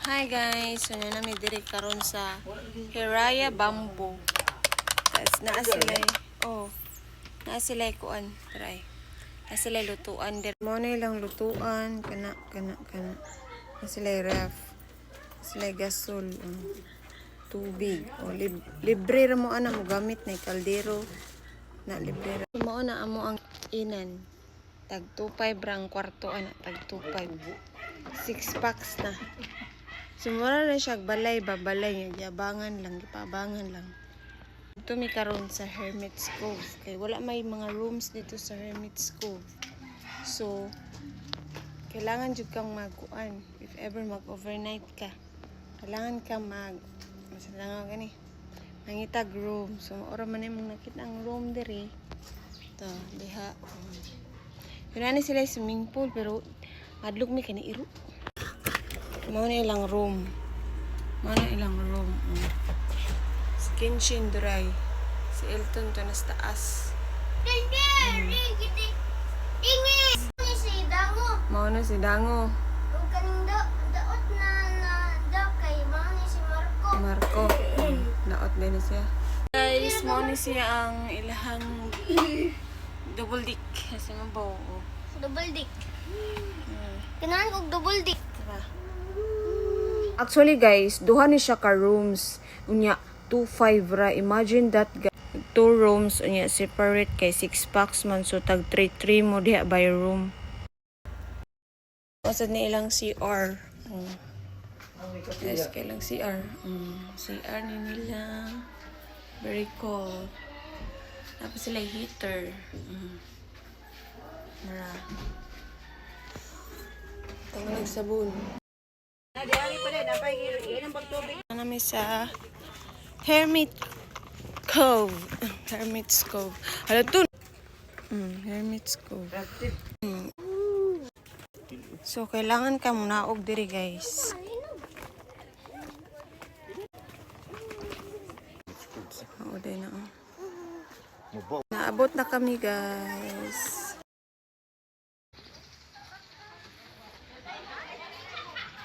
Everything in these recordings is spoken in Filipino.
Hi guys, so na namin diri karon sa Hiraya Bamboo. Tas naa sila naa sila kuan, try. Naa sila lutuan dir. Mo na ilang lutuan kana. Naa sila ref. Sila gasol, tubig o libre ra mo ana mo gamit na kaldero na libre ra. Mo na amo ang inan. Tag 2.5 rang kwarto ana, tag 2.5. 6 packs na. Sumura na siya babalay nga giabangan lang, gipabangan lang. Dito mi karon sa Hermit's Cove kay wala may mga rooms dito sa Hermit's Cove. So kailangan jud kang magkuan if ever mag-overnight ka. Kailangan ka gani. Mangitag room. So ora man imong nakita ang room diri. To, diha. Yun na sila swimming pool pero madlog mi kani iro. Mao na ilang room. Si Kenshin dry. Si Elton to nas taas. Mao na si Dango. Marco. Daot din siya. Guys, mao ni siya ang ilahang double dick. Kasi mabaw. Double dick. Kanahan kog double dick. Actually guys, duha ni siya ka rooms. Unya 2.5 ra. Imagine that guys. 2 rooms unya separate kay 6 packs man so tag 3 mo diha by room. Usad ni ilang CR. Yes, kailang CR. CR ni nila. Very cool. Tapos sila heater. Mara. Tawag sabon. Nami sa Hermit's Cove. Hermit's Cove. Hala to. Hermit's Cove. So kailangan ka muna og diri guys. Naabot na kami guys.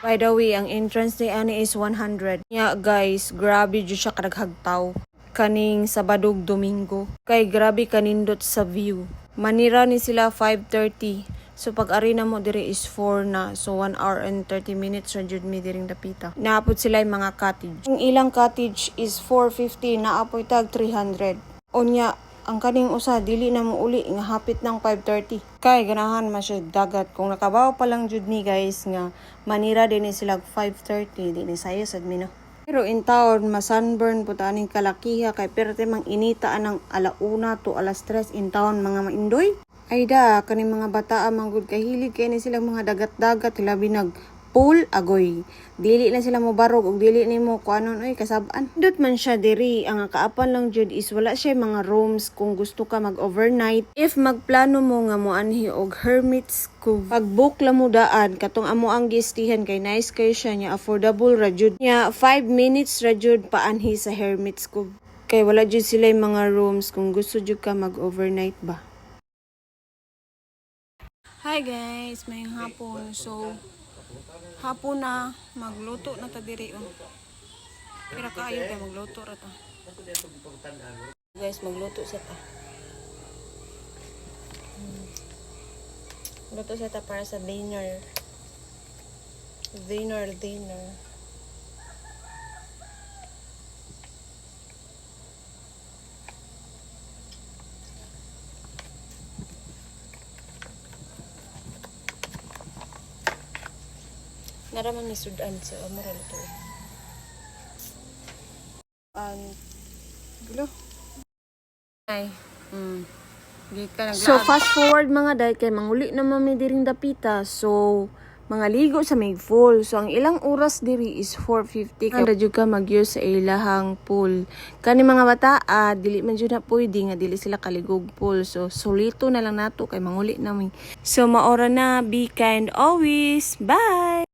By the way, ang entrance ni ani is 100. Yeah, guys, grabe jud siya kadaghagtaw. Kaning Sabadog Domingo. Kay grabe kanindot sa view. Manira ni sila 5:30. So pag ari na mo diri is 4 na. So 1 hour and 30 minutes ra jud mi diring dapita. Naapod sila yung mga cottage. Ang ilang cottage is 450, naapoy tag 300. Unya ang kaning usa dili na mo uli nga hapit ng 5:30 kay ganahan man siya dagat. Kung nakabaw pa lang jud ni guys nga manira din sila 5:30 dinhi sayo sad mi no. Pero in town masunburn po taning kalakiha kay perte mang inita anang 1:00 to 3:00 in town mga maindoy. Ay da kaning mga bataa manggod kahilig kay ni sila mga dagat-dagat labi nag pool agoy. Dili na sila mo barog og dili nimo kuanon oy kasab-an. Dut man siya diri ang kaapan lang jud is wala siya mga rooms kung gusto ka mag-overnight. If magplano mo nga mo anhi og Hermit's Cove, pag-book la mo daan katong amo ang gistihan kay nice kay siya nya affordable ra jud. Nya 5 minutes ra jud paanhi sa Hermit's Cove. Kay wala jud sila mga rooms kung gusto jud ka mag-overnight ba. Hi guys, mayong hapon. So hapon na, magluto na ta diri Kira kaayo kay magluto ra ta. Guys, magluto sa ta. Luto sa ta para sa dinner. Dinner. Naraman ni sudan sa amara luto. Gulo. Ay. So fast forward mga day kay manguli na mami diring dapita. So mga ligo sa may pool. So ang ilang oras diri is 4:50. Kaya jud ka mag-use sa ilahang pool. Kani mga bata dili man jud na pwede nga dili sila kaligog pool. So solito na lang nato kay manguli na mi. So maora na, be kind always. Bye.